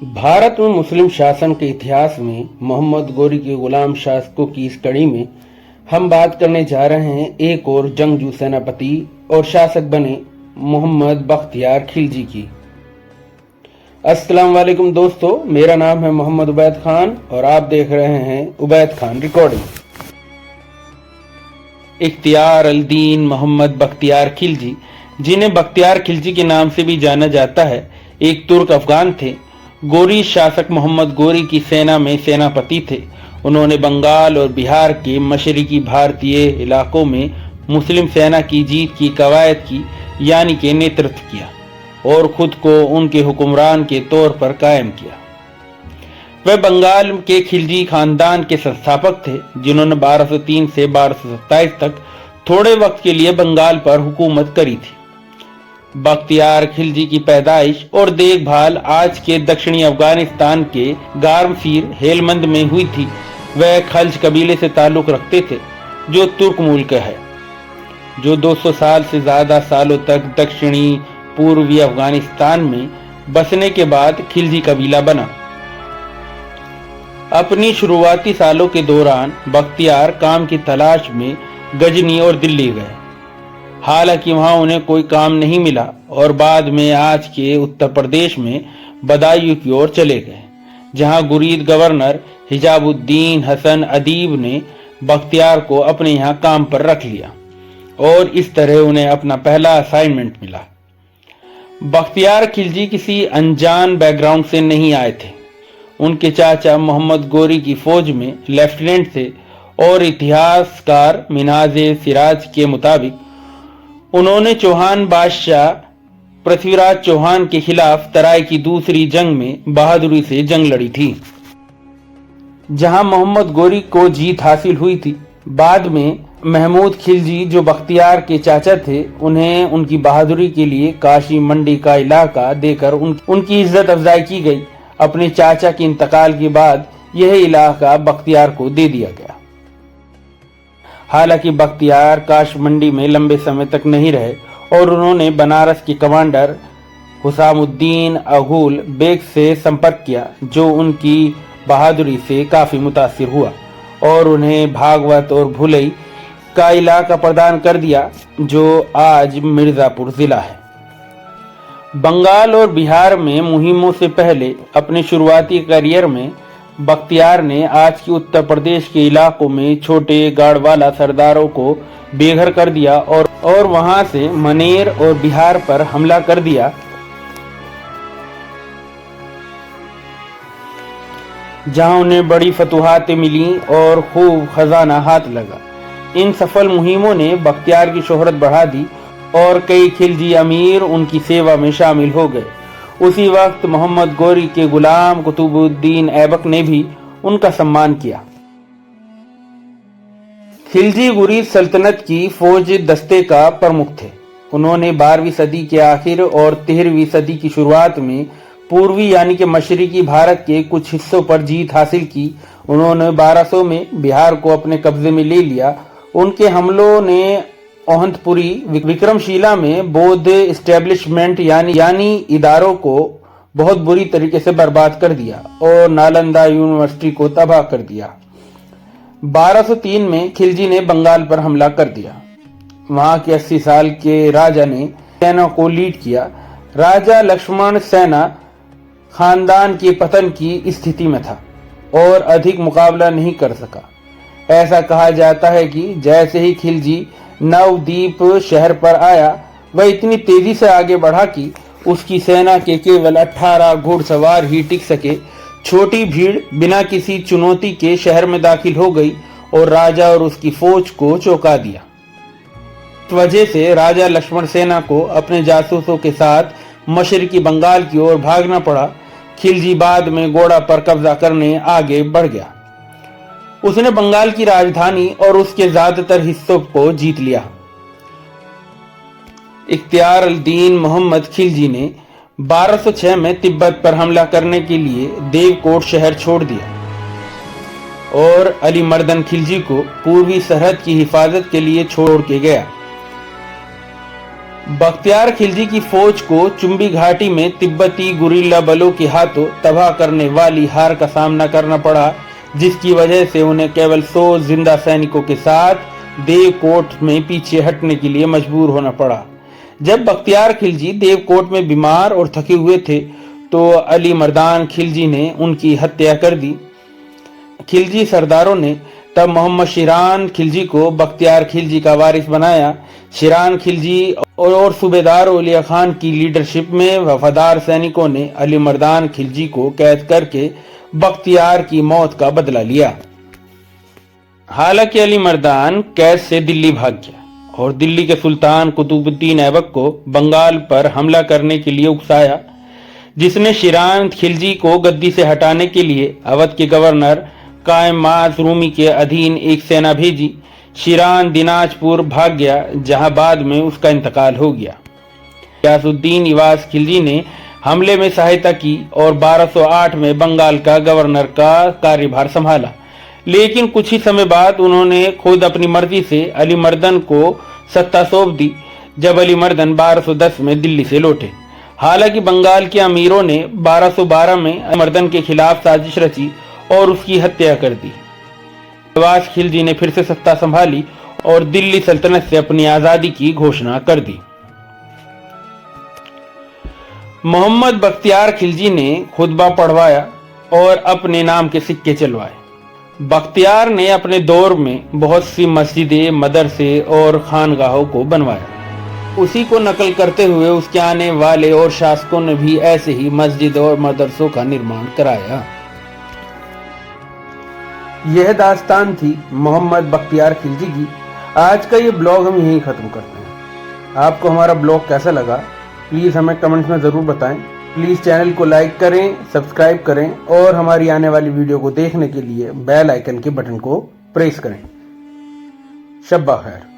भारत में मुस्लिम शासन के इतिहास में मोहम्मद गोरी के गुलाम शासकों की इस कड़ी में हम बात करने जा रहे हैं एक और जंगजू सेनापति और शासक बने मोहम्मद बख्तियार खिलजी की। अस्सलाम वालेकुम दोस्तों, मेरा नाम है मोहम्मद उबैद खान और आप देख रहे हैं उबैद खान रिकॉर्डिंग। इख्तियार अल दीन मोहम्मद बख्तियार खिलजी, जिन्हें बख्तियार खिलजी के नाम से भी जाना जाता है, एक तुर्क अफगान थे। गोरी शासक मोहम्मद गोरी की सेना में सेनापति थे। उन्होंने बंगाल और बिहार के मशरकी भारतीय इलाकों में मुस्लिम सेना की जीत की कवायद की यानी के नेतृत्व किया और खुद को उनके हुक्मरान के तौर पर कायम किया। वह बंगाल के खिलजी खानदान के संस्थापक थे, जिन्होंने 1203 से 1227 तक थोड़े वक्त के लिए बंगाल पर हुकूमत करी थी। बख्तियार खिलजी की पैदाइश और देखभाल आज के दक्षिणी अफगानिस्तान के गारमसीर हेलमंद में हुई थी। वह खल्ज कबीले से ताल्लुक रखते थे, जो तुर्क मूल का है, जो 200 साल से ज्यादा सालों तक दक्षिणी पूर्वी अफगानिस्तान में बसने के बाद खिलजी कबीला बना। अपनी शुरुआती सालों के दौरान बख्तियार काम की तलाश में गजनी और दिल्ली गए। हालांकि वहां उन्हें कोई काम नहीं मिला और बाद में आज के उत्तर प्रदेश में बदायूं की ओर चले गए, जहां गुरीद गवर्नर हिजाबुद्दीन हसन अदीब ने बख्तियार को अपने यहां काम पर रख लिया और इस तरह उन्हें अपना पहला असाइनमेंट मिला। बख्तियार खिलजी किसी अनजान बैकग्राउंड से नहीं आए थे। उनके चाचा मोहम्मद गोरी की फौज में लेफ्टिनेंट थे और इतिहासकार मिनाजे सिराज के मुताबिक उन्होंने चौहान बादशाह पृथ्वीराज चौहान के खिलाफ तराई की दूसरी जंग में बहादुरी से जंग लड़ी थी, जहां मोहम्मद गोरी को जीत हासिल हुई थी। बाद में महमूद खिलजी, जो बख्तियार के चाचा थे, उन्हें उनकी बहादुरी के लिए काशी मंडी का इलाका देकर उनकी इज्जत अफजाई की गई। अपने चाचा के इंतकाल के बाद यह इलाका बख्तियार को दे दिया गया। हालांकि बख्तियार काश मंडी में लंबे समय तक नहीं रहे और उन्होंने बनारस के कमांडर हुसामुद्दीन अघुल बेग से संपर्क किया, जो उनकी बहादुरी से काफी मुतासिर हुआ और उन्हें भागवत और भुलई का इलाका प्रदान कर दिया, जो आज मिर्जापुर जिला है। बंगाल और बिहार में मुहिमों से पहले अपने शुरुआती करियर में बख्तियार ने आज के उत्तर प्रदेश के इलाकों में छोटे गाड़वाला सरदारों को बेघर कर दिया और वहां से मनेर और बिहार पर हमला कर दिया, जहां उन्हें बड़ी फतुहातें मिली और खूब खजाना हाथ लगा। इन सफल मुहिमों ने बख्तियार की शोहरत बढ़ा दी और कई खिलजी अमीर उनकी सेवा में शामिल हो गए। उसी वक्त मोहम्मद गोरी के गुलाम कुतुबुद्दीन ऐबक ने भी उनका सम्मान किया। खिलजी गुरीद सल्तनत की फौज दस्ते का प्रमुख थे। उन्होंने 12वीं सदी के आखिर और 13वीं सदी की शुरुआत में पूर्वी यानी कि मशरकी भारत के कुछ हिस्सों पर जीत हासिल की। उन्होंने 1200 में बिहार को अपने कब्जे में ले लिया। उनके हमलों ने ओहंतपुरी विक्रमशिला में बौद्ध इस्टेब्लिशमेंट यानी इदारों को बहुत बुरी तरीके से बर्बाद कर दिया और नालंदा यूनिवर्सिटी को तबाह कर दिया। 1203 में खिलजी ने बंगाल पर हमला कर दिया। वहां के 80 साल के राजा ने सेना को लीड किया। राजा लक्ष्मण सेना खानदान के पतन की स्थिति में था और अधिक मुकाबला नहीं कर सका। ऐसा कहा जाता है कि जैसे ही खिलजी नवदीप शहर पर आया, वह इतनी तेजी से आगे बढ़ा कि उसकी सेना के केवल 18 घुड़सवार ही टिक सके। छोटी भीड़ बिना किसी चुनौती के शहर में दाखिल हो गई और राजा और उसकी फौज को चौंका दिया। इस वजह से राजा लक्ष्मण सेना को अपने जासूसों के साथ मशरकी बंगाल की ओर भागना पड़ा। खिलजी बाद में गोड़ा पर कब्जा करने आगे बढ़ गया। उसने बंगाल की राजधानी और उसके ज्यादातर हिस्सों को जीत लिया। इख्तियार अल दीन मोहम्मद खिलजी ने 1206 में तिब्बत पर हमला करने के लिए देवकोट शहर छोड़ दिया और अली मर्दन खिलजी को पूर्वी सरहद की हिफाजत के लिए छोड़ के गया। बख्तियार खिलजी की फौज को चुम्बी घाटी में तिब्बती गुरिल्ला बलों के हाथों तबाह करने वाली हार का सामना करना पड़ा, जिसकी वजह से उन्हें केवल 100 जिंदा सैनिकों के साथ देवकोट में पीछे हटने के लिए मजबूर होना पड़ा। जब बख्तियार खिलजी देवकोट में बीमार और थके हुए थे तो अली मर्दान खिलजी ने उनकी हत्या कर दी। खिलजी सरदारों ने तब मोहम्मद शिरान खिलजी को बख्तियार खिलजी का वारिस बनाया। शिरान खिलजी और सूबेदार औलिया खान की लीडरशिप में वफादार सैनिकों ने अली मर्दान खिलजी को कैद करके बख्तियार की मौत का बदला लिया। हालांकि अली मर्दान कैद से दिल्ली भाग गया और दिल्ली के सुल्तान कुतुबुद्दीन ऐबक को बंगाल पर हमला करने के लिए उकसाया, जिसने शिरान खिलजी को गद्दी से हटाने के लिए अवध के गवर्नर कायमाज रूमी के अधीन एक सेना भेजी। शिरान दिनाजपुर भाग गया, जहां बाद में उसका इंतकाल हो गया। गयासुद्दीन इवाज खिलजी ने हमले में सहायता की और 1208 में बंगाल का गवर्नर का कार्यभार संभाला, लेकिन कुछ ही समय बाद उन्होंने खुद अपनी मर्जी से अली मर्दन को सत्ता सौंप दी, जब अली मर्दन 1210 में दिल्ली से लौटे। हालांकि बंगाल के अमीरों ने 1212 में अली मर्दन के खिलाफ साजिश रची और उसकी हत्या कर दी। इवाज खिलजी ने फिर से सत्ता संभाली और दिल्ली सल्तनत से अपनी आजादी की घोषणा कर दी। मोहम्मद बख्तियार खिलजी ने खुतबा पढ़वाया और अपने नाम के सिक्के चलवाए। बख्तियार ने अपने दौर में बहुत सी मस्जिदें, मदरसे और खानगाहों को बनवाया। उसी को नकल करते हुए उसके आने वाले और शासकों ने भी ऐसे ही मस्जिद और मदरसों का निर्माण कराया। यह दास्तान थी मोहम्मद बख्तियार खिलजी की। आज का ये ब्लॉग हम यहीं ख़त्म करते हैं। आपको हमारा ब्लॉग कैसा लगा प्लीज़ हमें कमेंट्स में ज़रूर बताएं। प्लीज़ चैनल को लाइक करें, सब्सक्राइब करें और हमारी आने वाली वीडियो को देखने के लिए बेल आइकन के बटन को प्रेस करें। शब्बा खैर।